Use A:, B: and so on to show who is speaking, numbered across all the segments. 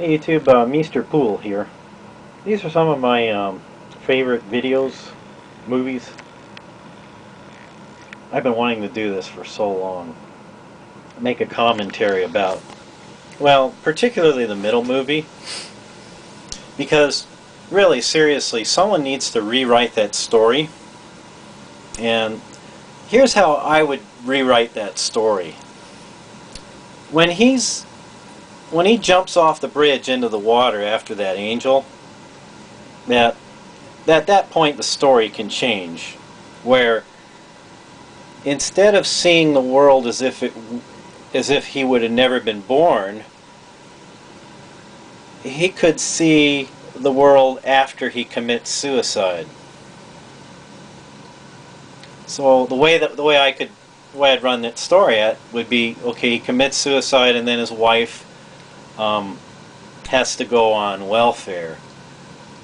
A: Hey YouTube, Mr. Pool here. These are some of my favorite videos, movies. I've been wanting to do this for so long. Make a commentary about, well, particularly the middle movie, because really, seriously, someone needs to rewrite that story. And here's how I would rewrite that story. When he's when he jumps off the bridge into the water after that angel, that at that point the story can change, where instead of seeing the world as if he would have never been born, he could see the world after he commits suicide. So the way I'd run that story at would be, okay, he commits suicide and then his wife has to go on welfare.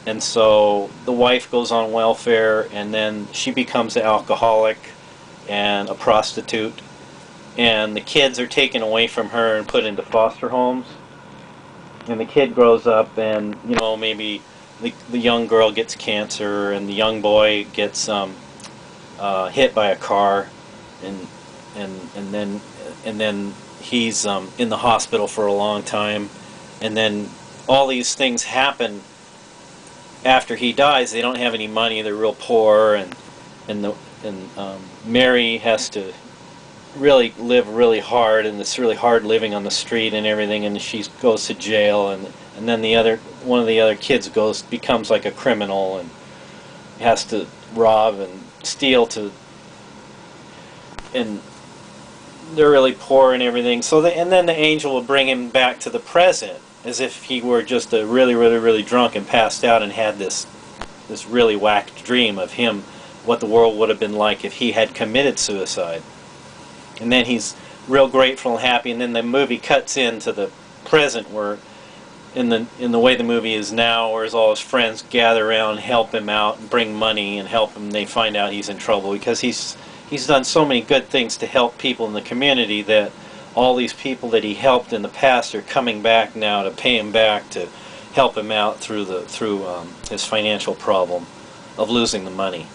A: And so the wife goes on welfare, and then she becomes an alcoholic and a prostitute, and the kids are taken away from her and put into foster homes. And the kid grows up, and maybe the young girl gets cancer, and the young boy gets hit by a car, and then he's in the hospital for a long time, and then all these things happen after he dies. They don't have any money, they're real poor, and Mary has to really live really hard, and it's really hard living on the street and everything, and she goes to jail, and then one of the other kids becomes like a criminal and has to rob and steal and they're really poor and everything. And then the angel will bring him back to the present, as if he were just a really drunk and passed out and had this really whacked dream of him, what the world would have been like if he had committed suicide. And then he's real grateful and happy, and then the movie cuts into the present, where in the way the movie is now, where all his friends gather around, help him out, and bring money and help him. They find out he's in trouble because he's done so many good things to help people in the community, that all these people that he helped in the past are coming back now to pay him back, to help him out through his financial problem of losing the money.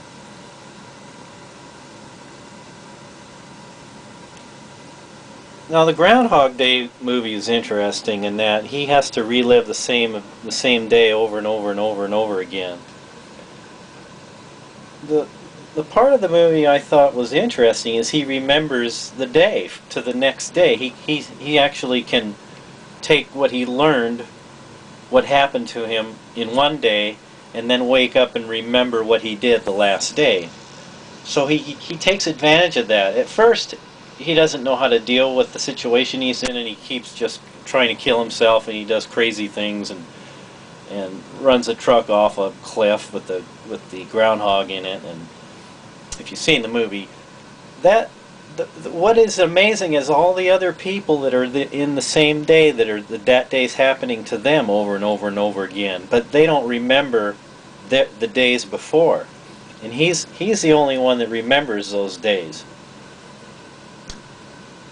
A: Now the Groundhog Day movie is interesting in that he has to relive the same day over and over and over and over again. The part of the movie I thought was interesting is he remembers the day to the next day. He actually can take what he learned, what happened to him in one day, and then wake up and remember what he did the last day. So he takes advantage of that. At first, he doesn't know how to deal with the situation he's in, and he keeps just trying to kill himself, and he does crazy things and runs a truck off a cliff with the groundhog in it. And if you've seen the movie, what is amazing is all the other people that are in the same day, that day's happening to them over and over and over again, but they don't remember the days before, and he's the only one that remembers those days.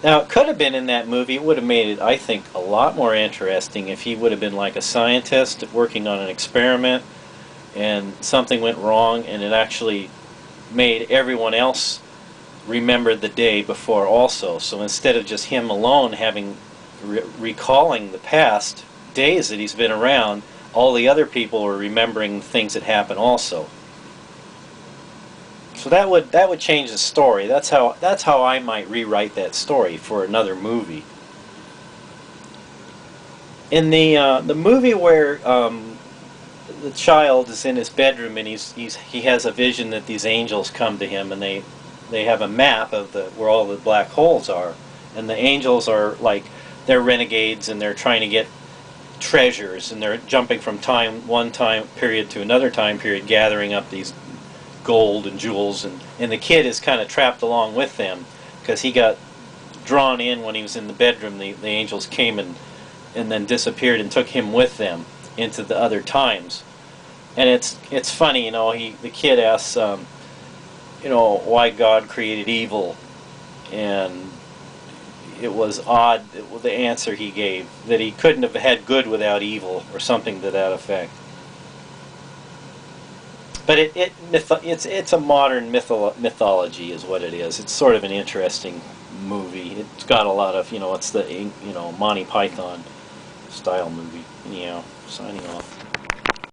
A: Now, it could have been in that movie, it would have made it, I think, a lot more interesting if he would have been like a scientist working on an experiment, and something went wrong, and it actually made everyone else remember the day before also. So instead of just him alone recalling the past days that he's been around, all the other people are remembering things that happened also. So that would change the story. That's how I might rewrite that story for another movie. In the movie where the child is in his bedroom, and he has a vision that these angels come to him, and they have a map of where all the black holes are, and the angels are like, they're renegades, and they're trying to get treasures, and they're jumping from one time period to another time period, gathering up these gold and jewels, and the kid is kind of trapped along with them because he got drawn in when he was in the bedroom. The angels came and then disappeared and took him with them into the other times. And it's funny, the kid asks why God created evil, and it was odd, the answer he gave, that he couldn't have had good without evil, or something to that effect. But it's a modern mythology is what it is. It's sort of an interesting movie. It's got a lot of, it's the Monty Python style movie. Anyhow, signing off.